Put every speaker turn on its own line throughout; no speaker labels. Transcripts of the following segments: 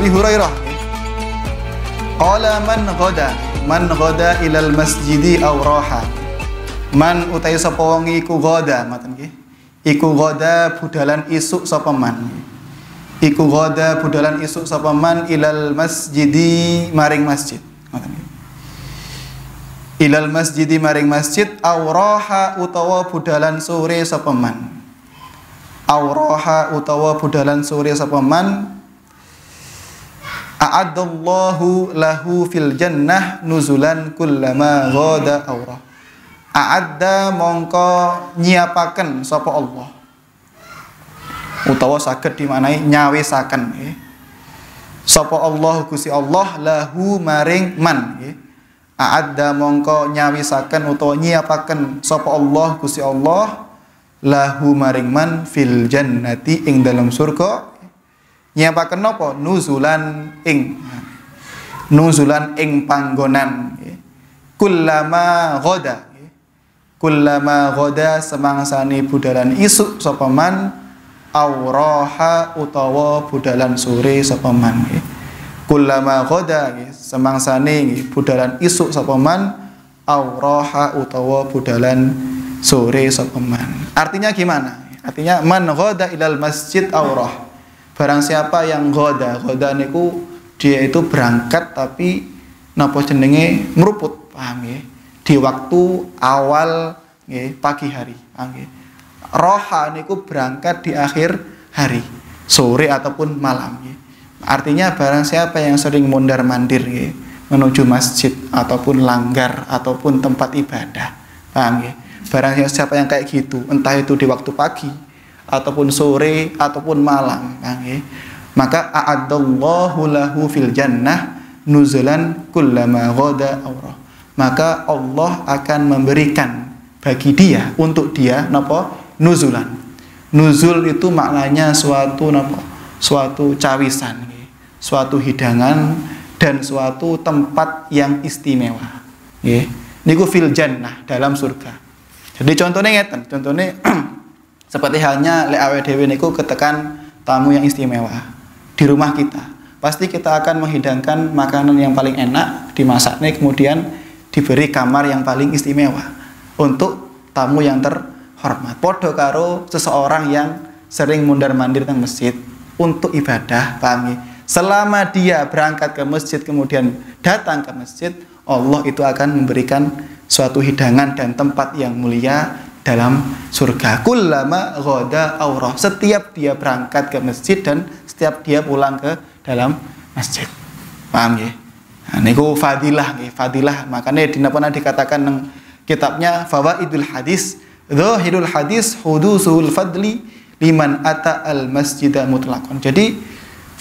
Abi Hurairah. Qala man ghada ilal masjidi aw raha. Man utai sapa wong iku ghada, maten nggih. Iku ghada budalan isuk sapa man. Iku ghada budalan isuk sapa man ilal masjidi maring masjid. Maten nggih. Ilal masjidi maring masjid aw raha utawa budalan sore sapa man. Aw raha utawa budalan sore sapa man. A'adallahu lahu fil jannah nuzulan kullama ghada aurah. A'adda mongko nyiapaken sapa Allah. Utawa saged dimanai nyawisaken nggih. Sapa Allah Gusti Allah lahu maring man nggih. A'adda mongko nyawisaken utawa nyiapaken sapa Allah Gusti Allah lahu maring man fil jannati ing dalam surga. Nyiapaken napa? Nuzulan ing panggonan. Kullama ghada semangsane budalan isuk sapa man auraha utawa budalan sore sapa man. Kullama ghada semangsane budalan isuk sapa man auraha utawa budalan sore sapa man. Artinya gimana? Artinya man ghada ilal masjid aurah. Barang siapa yang ghoda niku dia itu berangkat tapi napa jenenge meruput, paham nggih? Di waktu awal nggih pagi hari, paham nggih? Roha niku berangkat di akhir hari, sore ataupun malam nggih. Artinya barang siapa yang sering mondar-mandir nggih menuju masjid ataupun langgar ataupun tempat ibadah, paham nggih? Barang siapa yang kayak gitu, entah itu di waktu pagi ataupun sore ataupun malam, maka a'adallahu lahu fil jannah nuzulan kullama ghada aurah. Maka Allah akan memberikan bagi dia, untuk dia napa? Nuzulan. Nuzul itu maknanya suatu napa? Suatu cawisan, suatu hidangan dan suatu tempat yang istimewa. Nggih. Niku fil jannah, dalam surga. Jadi contohnya ngeten, contohnya seperti halnya lek awake dhewe niku ketekan tamu yang istimewa di rumah kita. Pasti kita akan menghidangkan makanan yang paling enak, dimasaknya kemudian diberi kamar yang paling istimewa untuk tamu yang terhormat. Padha karo seseorang yang sering mondar-mandir nang masjid untuk ibadah, paham nggih? Selama dia berangkat ke masjid kemudian datang ke masjid, Allah itu akan memberikan suatu hidangan dan tempat yang mulia dalam surga. Kullama ghada aurah. Setiap dia berangkat ke masjid dan setiap dia pulang ke dalam masjid. Paham nggih? Nah, niku fadilah nggih, fadilah. Makanya dinapa dikatakan nang kitabnya Fawaidul Hadis, Zahirul Hadis Hudusul Fadli liman ata al masjida mutlaqan. Jadi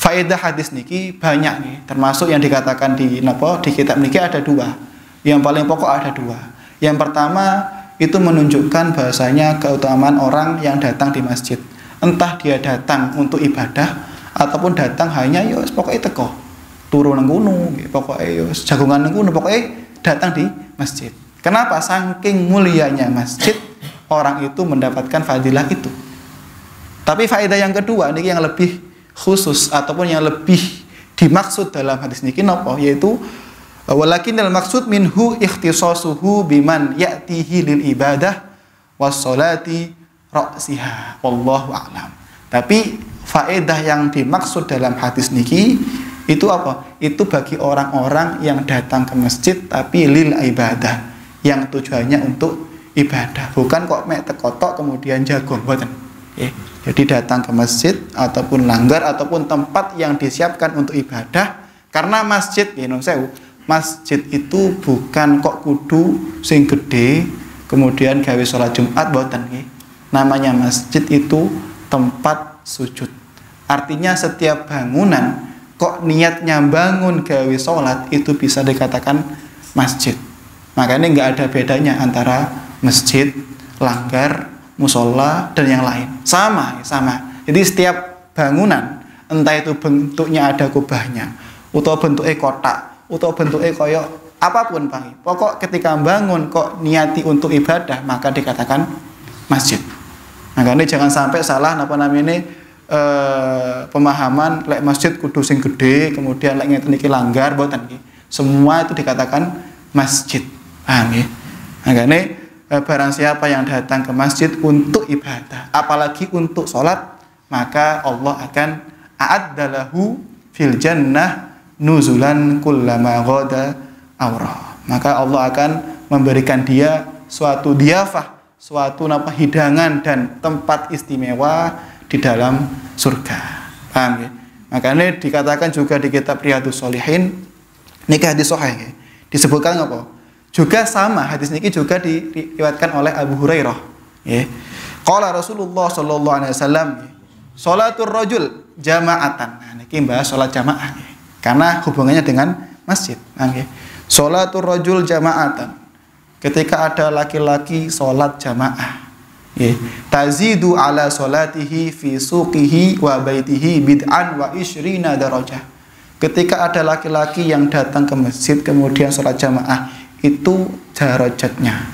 faedah hadis niki banyak nih, termasuk yang dikatakan di napa di kitab niki ada dua. Yang paling pokok ada dua. Yang pertama itu menunjukkan bahasanya keutamaan orang yang datang di masjid. Entah dia datang untuk ibadah ataupun datang hanya yo pokoknya teko turu nang gunung, pokoknya yo jagungan nang gunung, pokoknya datang di masjid. Kenapa? Saking mulianya masjid, orang itu mendapatkan fadilah itu. Tapi faedah yang kedua ini yang lebih khusus ataupun yang lebih dimaksud dalam hadis niki napa? Yaitu walakinnal maksud minhu ikhtisasuhu biman ya'tihi lil ibadah was salati ra'siha wallahu a'lam. Tapi faedah yang dimaksud dalam hadis niki itu apa? Itu bagi orang-orang yang datang ke masjid tapi lil ibadah, yang tujuannya untuk ibadah, bukan kok mek tekotok kemudian jagung, mboten. Jadi datang ke masjid ataupun langgar ataupun tempat yang disiapkan untuk ibadah, karena masjid sewu, masjid itu bukan kok kudu sing gede kemudian gawe sholat Jumat, mboten nggih. Namanya masjid itu tempat sujud. Artinya setiap bangunan kok niatnya bangun gawe sholat itu bisa dikatakan masjid. Makanya nggak ada bedanya antara masjid, langgar, musola dan yang lain. Sama. Jadi setiap bangunan, entah itu bentuknya ada kubahnya, atau bentuknya kotak, atau bentuknya koyok apapun, Pak. Pokok ketika bangun kok niati untuk ibadah, maka dikatakan masjid. Makanya jangan sampai salah pemahaman lek masjid kudu sing gede, kemudian lek ngeten iki langgar mboten nggih. Semua itu dikatakan masjid. Paham nggih? Makanya barang siapa yang datang ke masjid untuk ibadah, apalagi untuk sholat, maka Allah akan a'addalahu fil jannah nuzulan kullama ghada awra. Maka Allah akan memberikan dia suatu diafah, suatu hidangan dan tempat istimewa di dalam surga. Paham ya? Makanya dikatakan juga di kitab Riyadhus Shalihin, niki hadis sahih disebutkan apa? Juga sama hadis niki juga diriwayatkan oleh Abu Hurairah. Ya. Qala Rasulullah sallallahu alaihi wasallam, sholatur rajul jama'atan. Nah, niki bahas salat jamaah ya. Karena hubungannya dengan masjid. Nggih. Sholatur rajul jama'atan. Ketika ada laki-laki salat jamaah. Tazidu ala solatihi fi suqihi wa baitihi bid'an wa ishrina darajah. Ketika ada laki-laki yang datang ke masjid kemudian sholat jamaah, itu derajatnya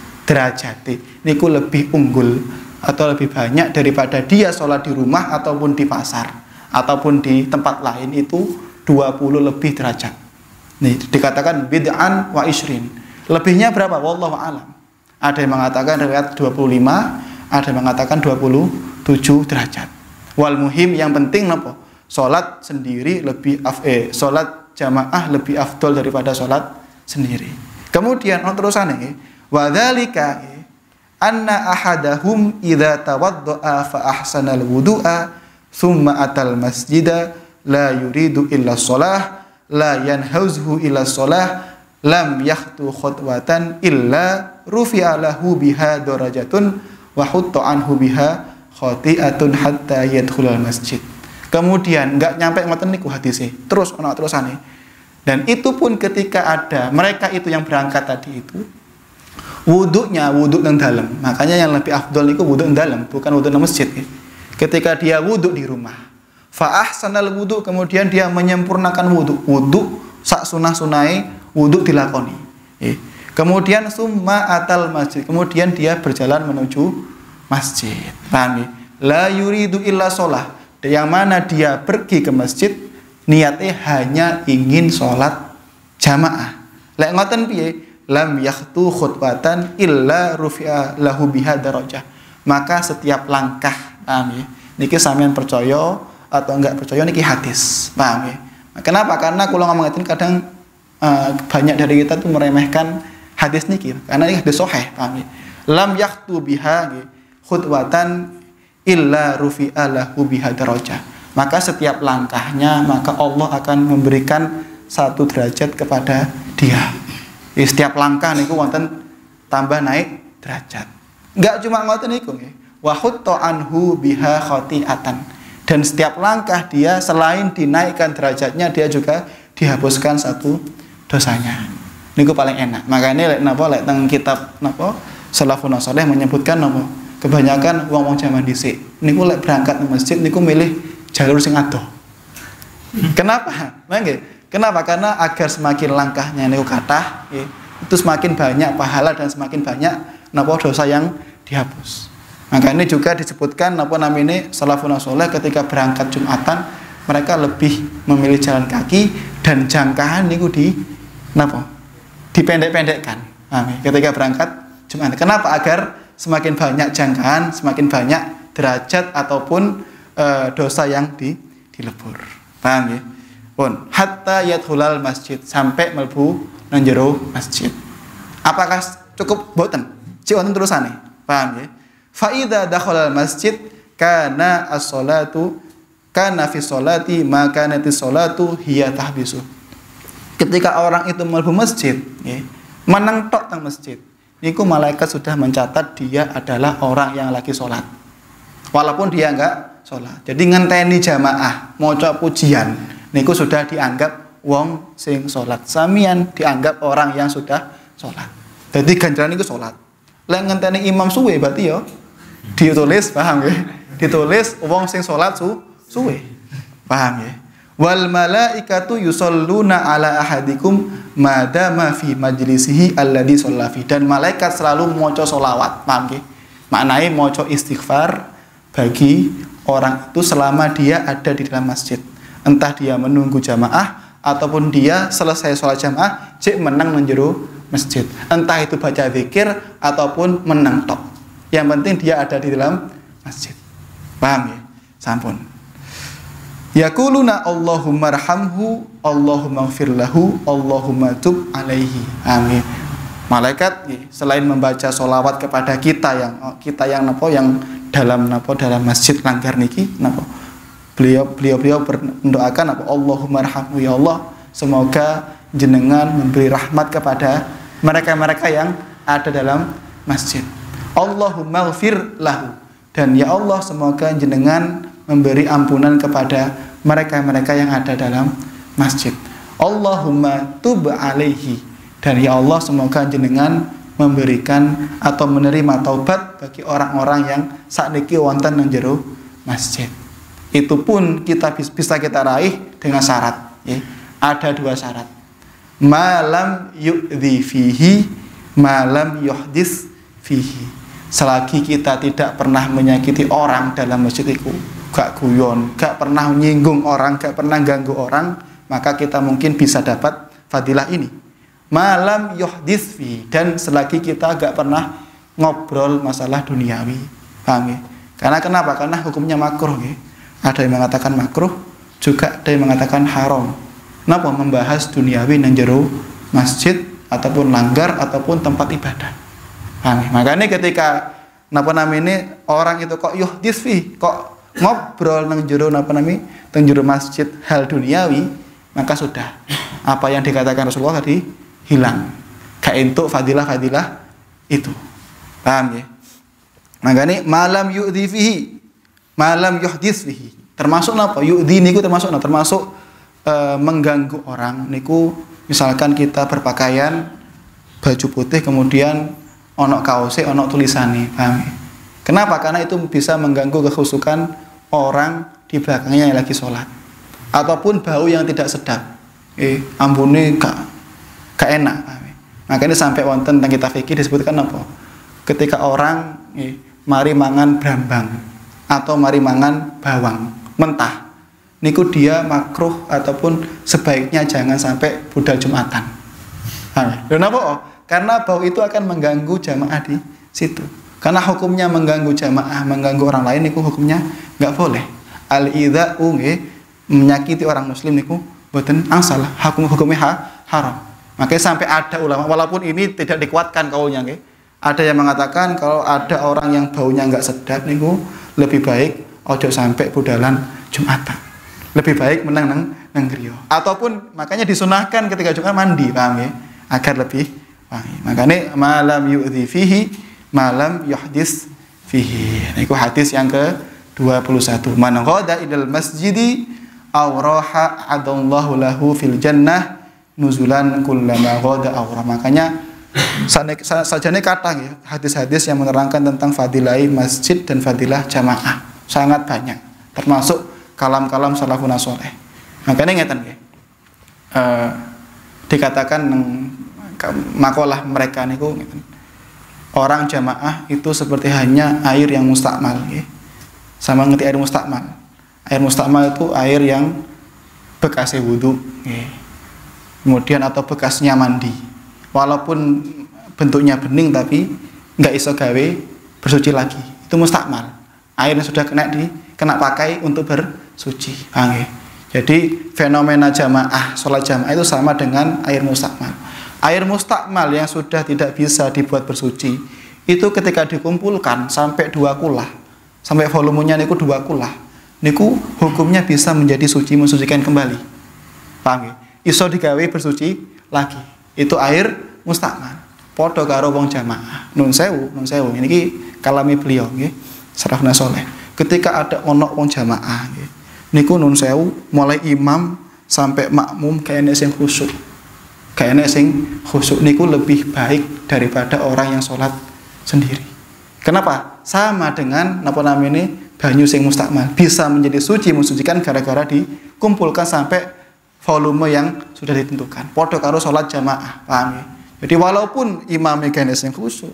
niku lebih unggul atau lebih banyak daripada dia sholat di rumah ataupun di pasar ataupun di tempat lain, itu 20 lebih derajat. Nih dikatakan bid'an wa ishrin. Lebihnya berapa? Wallahu a'lam. Ada yang mengatakan riwayat 25, ada yang mengatakan 27 derajat. Wal muhim yang penting napa? Salat sendiri lebih salat jamaah lebih afdol daripada salat sendiri. Kemudian terusane wa dzalika anna ahadahum idza tawaddaa fa ahsana al-wudu'a thumma atal masjida la yuridu illa shalah la yanhauzuhu illa shalah lam yakhtu khutwatan illa rufi'a lahu biha darajatun wa hutta anhu biha khati'atun hatta yadkhulal masjid. Kemudian enggak nyampe ngoten niku hadise. Terus ana terusane. Dan itu pun ketika ada mereka itu yang berangkat tadi itu wudunya wudu nang dalem. Makanya yang lebih afdol niku wudu nang dalem, bukan wudu nang masjid. Ketika dia wudu di rumah, fa ahsanal wudu, kemudian dia menyempurnakan wudu sak sunah-sunahe wudu dilakoni. Kemudian summa atal masjid, kemudian dia berjalan menuju masjid. Paham ya? La yuridu illa shalah, yang mana dia pergi ke masjid niatnya hanya ingin sholat jamaah. Lek ngoten piye? Lam yakhtu khutbatan illa rufi'a lahu biha darajah. Maka setiap langkah, paham ya? Niki sampean percaya atau enggak percaya niki hadis. Paham ya? Kenapa? Karena kula ngomong kadang banyak dari kita tuh meremehkan hadis niki karena ini hadis sahih, paham ya? Lam yakhtu biha khutbatan illa rufi'a lahu biha darajah. Maka setiap langkahnya maka Allah akan memberikan satu derajat kepada dia. Di setiap langkah niku wonten tambah naik derajat. Enggak cuma ngoten niku nggih. Wa hutta anhu biha khati'atan. Dan setiap langkah dia selain dinaikkan derajatnya, dia juga dihapuskan satu dosanya. Niku paling enak. Makanya lek teng kitab napa Salafun Shalih menyebutkan napa kebanyakan wong-wong zaman dhisik niku lek berangkat ke masjid niku milih jalur sing adoh. Kenapa? Nggih. Kenapa? Karena agar semakin langkahnya niku kathah, itu semakin banyak pahala dan semakin banyak napa dosa yang dihapus. Maka ini juga disebutkan napa namine salafun saleh ketika berangkat Jumatan mereka lebih memilih jalan kaki dan jangkaan niku dipendek-pendekkan. Ketika berangkat Jumatan. Kenapa? Agar semakin banyak jangkaan, semakin banyak derajat ataupun dosa yang dilebur. Paham ya? Pun hatta yadkhulal masjid, sampai mlebu nang jero masjid. Apakah cukup boten? Cik wonten terusane. Paham ya? Fa idza dakhalal masjid kana as-salatu kana fi sholati ma kanatis sholatu hiya tahbisu. Ketika orang itu mlebu masjid, nggih, meneng tok teng masjid, niku malaikat sudah mencatat dia adalah orang yang lagi sholat. Walaupun dia enggak sholat. Jadi ngenteni jamaah, maca pujian, niku sudah dianggap wong sing sholat. Samian dianggap orang yang sudah sholat. Jadi ganjaran niku sholat. Lek ngenteni imam suwe berarti ya ditulis, paham ya? Ditulis wong sing sholat suwe. Paham ya? Wal malaikatu yusholluna ala ahadikum madama fi majlisihi alladhi shalla fi. Dan malaikat selalu maca sholawat, paham nggih? Maknane maca istighfar bagi orang itu selama dia ada di dalam masjid. Entah dia menunggu jamaah ataupun dia selesai sholat jamaah cek menang menjero masjid. Entah itu baca zikir ataupun menang tok. Yang penting dia ada di dalam masjid. Paham ya? Sampun. Yaquluna Allahumma arhamhu, Allahumma ighfir lahu, Allahumma tub alaihi. Amin. Malaikat selain membaca sholawat kepada kita yang dalam masjid langgar niki napa beliau mendoakan apa Allahumma arhamhu, ya Allah semoga jenengan memberi rahmat kepada mereka-mereka yang ada dalam masjid. Allahumma ighfir lahu, dan ya Allah semoga jenengan memberi ampunan kepada mereka-mereka yang ada dalam masjid. Allahumma tub alaihi, dan ya Allah semoga jenengan memberikan atau menerima taubat bagi orang-orang yang sakniki wonten nang jero masjid. Itu pun bisa kita raih dengan syarat ya. Ada 2 syarat. Malam yu'dhi fihi, malam yuhdis fihi. Selagi kita tidak pernah menyakiti orang dalam masjid itu, gak guyon, gak pernah menyinggung orang, gak pernah ganggu orang, maka kita mungkin bisa dapat fadilah ini. Malam yuhdis fi, dan selagi kita gak pernah ngobrol masalah duniawi. Paham ya? Karena kenapa? Karena hukumnya makruh ya. Ada yang mengatakan makruh, juga ada yang mengatakan haram. Kenapa? Membahas duniawi nang jero masjid ataupun langgar ataupun tempat ibadah. Paham ya? Makanya ketika orang itu kok yuhdis fi, kok ngobrol nang jero nang jero masjid hal duniawi, maka sudah apa yang dikatakan Rasulullah tadi hilang, gak entuk fadilah-fadilah itu. Paham ya? Makanya malam yu'dhi fihi, malam yuhdis fihi. Termasuk apa? Yu'dhi niku termasuk mengganggu orang niku. Misalkan kita berpakaian baju putih kemudian ono kaose, ono tulisane. Paham ya? Kenapa? Karena itu bisa mengganggu kekhusyukan orang di belakangnya yang lagi sholat. Ataupun bau yang tidak sedap. Ambune gak enak. Makanya sampai wonten tentang kitab fikih disebutkan apa? Ketika orang mari mangan brambang atau mari mangan bawang mentah, niku dia makruh ataupun sebaiknya jangan sampai budal Jumatan. Kenapa? Karena bau itu akan mengganggu jamaah di situ. Karena hukumnya mengganggu jamaah, mengganggu orang lain niku hukumnya nggak boleh. Al-idza'u menyakiti orang muslim niku boten angsal, hukumnya haram. Makanya sampai ada ulama, walaupun ini tidak dikuatkan kaulnya, ada yang mengatakan kalau ada orang yang baunya nggak sedap niku lebih baik ojo sampai budalan Jumatan, lebih baik menang nang griya. Ataupun makanya disunahkan ketika Jumat mandi, paham ya, agar lebih wangi. Makanya malam yu'dhi fihi, malam yuhdis fihi. Niku hadis yang ke-21. Man ghada ilal masjidi aw raha adallahu lahu fil jannah nuzulan kullama ghada awra. Makanya sajane kata ya, hadis-hadis yang menerangkan tentang fadilah masjid dan fadilah jamaah sangat banyak, termasuk kalam-kalam salafun saleh. Makanya ngeten ya, dikatakan makalah mereka niku ngeten, orang jamaah itu seperti hanya air yang mustakmal ya. Sama ngerti air mustakmal. Air mustakmal itu air yang bekas wudu ya. Kemudian atau bekasnya mandi, walaupun bentuknya bening tapi nggak iso gawe bersuci lagi, itu mustakmal, air yang sudah kena pakai untuk bersuci. Jadi fenomena jamaah, sholat jamaah itu sama dengan air mustakmal. Air mustakmal yang sudah tidak bisa dibuat bersuci itu ketika dikumpulkan sampai 2 kulah, sampai volumenya niku 2 kulah, niku hukumnya bisa menjadi suci, mensucikan kembali. Paham ya? Iso digawe bersuci lagi. Itu air mustakmal. Padha karo wong jamaah. Nun sewu. Ini kalami beliau nggih. Salafun saleh. Ketika ada ono wong jamaah nggih. Niku nun sewu mulai imam sampai makmum kayaknya sing khusyuk. Niku lebih baik daripada orang yang sholat sendiri. Kenapa? Sama dengan napa namanya banyu sing mustakmal. Bisa menjadi suci, mensucikan gara-gara dikumpulkan sampai volume yang sudah ditentukan. Podo karo sholat jamaah, paham ya? Jadi walaupun imamnya kene sing khusyuk,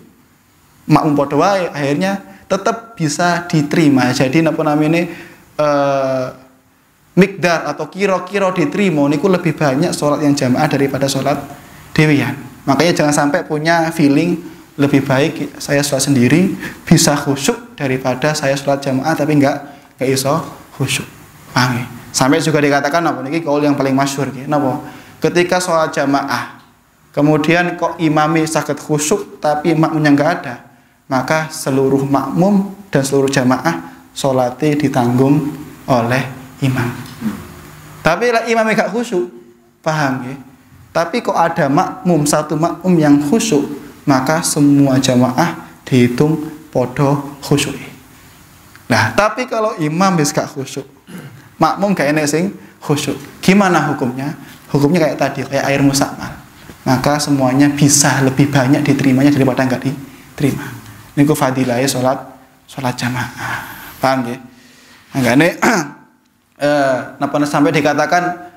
makmum podo wae, akhirnya tetap bisa diterima. Jadi napa namine mikdar atau kira-kira diterima niku lebih banyak sholat yang jamaah daripada sholat dewean. Makanya jangan sampai punya feeling lebih baik saya sholat sendiri bisa khusyuk daripada saya sholat jamaah tapi enggak iso khusyuk. Paham ya? Sampai juga dikatakan napa niki kaul yang paling masyhur nggih. Napa? Ketika sholat jamaah kemudian kok imami sakit khusyuk tapi makmumnya enggak ada, maka seluruh makmum dan seluruh jamaah sholatnya ditanggung oleh imam. Tapi lah imamnya gak khusyuk, paham ya? Tapi kok ada makmum, satu makmum yang khusyuk, maka semua jamaah dihitung podo khusyuk. Nah, tapi kalau imam wis gak khusyuk, makmum gak enek sing khusyuk, gimana hukumnya? Hukumnya kayak tadi, kayak air musamal. Maka semuanya bisa lebih banyak diterimanya daripada enggak diterima. Niku fadilahnya sholat jamaah. Paham ya? Makanya napa sampai dikatakan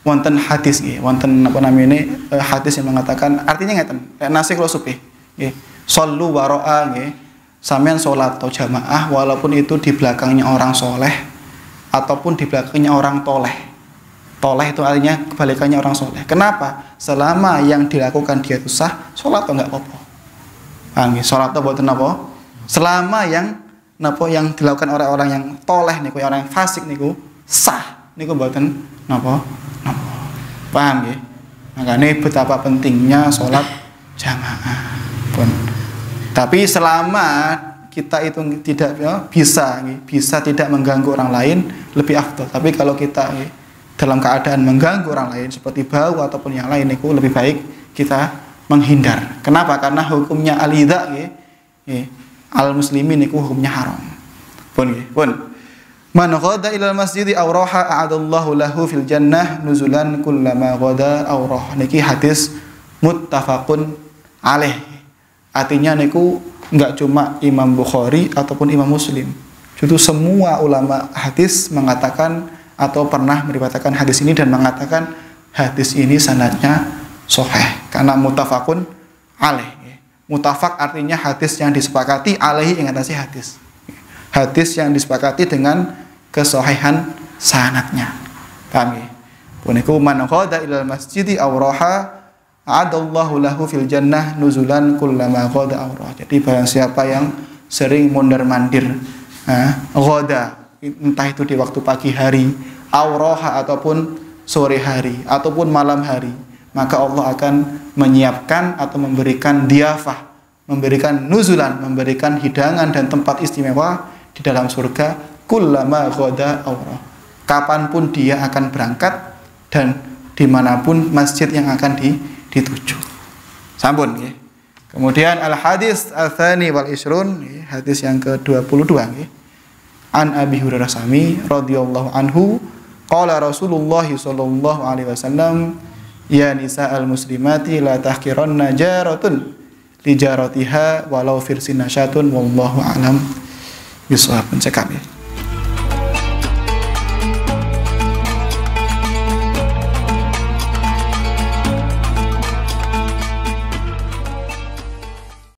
wonten hadis nggih, wonten napa namine hadis yang mengatakan artinya ngeten, nasih kula supih nggih. Shallu wara'a nggih. Sampeyan salat atau jamaah walaupun itu di belakangnya orang soleh ataupun di belakangnya orang toleh. Toleh itu artinya kebalikannya orang soleh. Kenapa? Selama yang dilakukan dia itu sah, salat atau enggak apa-apa. Paham nggih? Salat atau boten apa? Selama yang napa yang dilakukan oleh orang yang toleh niku, orang yang fasik niku sah niku mboten napa. Paham nggih? Makanya betapa pentingnya sholat jamaah. Pun. Tapi selama kita itu tidak bisa tidak mengganggu orang lain lebih afdal. Tapi kalau kita dalam keadaan mengganggu orang lain seperti bau ataupun yang lain niku lebih baik kita menghindar. Kenapa? Karena hukumnya al-idza al-muslimin niku hukumnya haram. Pun. Man ghada ilal masjidi aw raha a'adallahu lahu fil jannah nuzulan kullama ghada aw raha. Niki hadis muttafaqun alaih. Artinya niku enggak cuma Imam Bukhari ataupun Imam Muslim. Itu semua ulama hadis mengatakan atau pernah meriwayatkan hadis ini dan mengatakan hadis ini sanadnya sahih karena muttafaqun alaih. Muttafaq artinya hadis yang disepakati, alaihi yang atasnya hadis. Hadis yang disepakati dengan kesahihan sanadnya. Paham ya? Puniku man qada ilal masjidi aw raha a'adallahu lahu fil jannah nuzulan kullama qada aw raha. Jadi barang siapa yang sering mondar-mandir qada entah itu di waktu pagi hari, aw raha ataupun sore hari ataupun malam hari, maka Allah akan menyiapkan atau memberikan diafah, memberikan nuzulan, memberikan hidangan dan tempat istimewa di dalam surga kullama ghada aurah. Kapanpun dia akan berangkat dan dimanapun masjid yang akan dituju. Sampun ya. Kemudian al-hadis al-tsani wal isrun, hadis yang ke-22 nggih. An Abi Hurairah sami radhiyallahu anhu qala Rasulullah sallallahu alaihi wasallam ya nisa'al muslimati la tahqiranna jaratun li jaratiha walau firsin nasyatun wallahu a'lam bisawab. Cekap ya.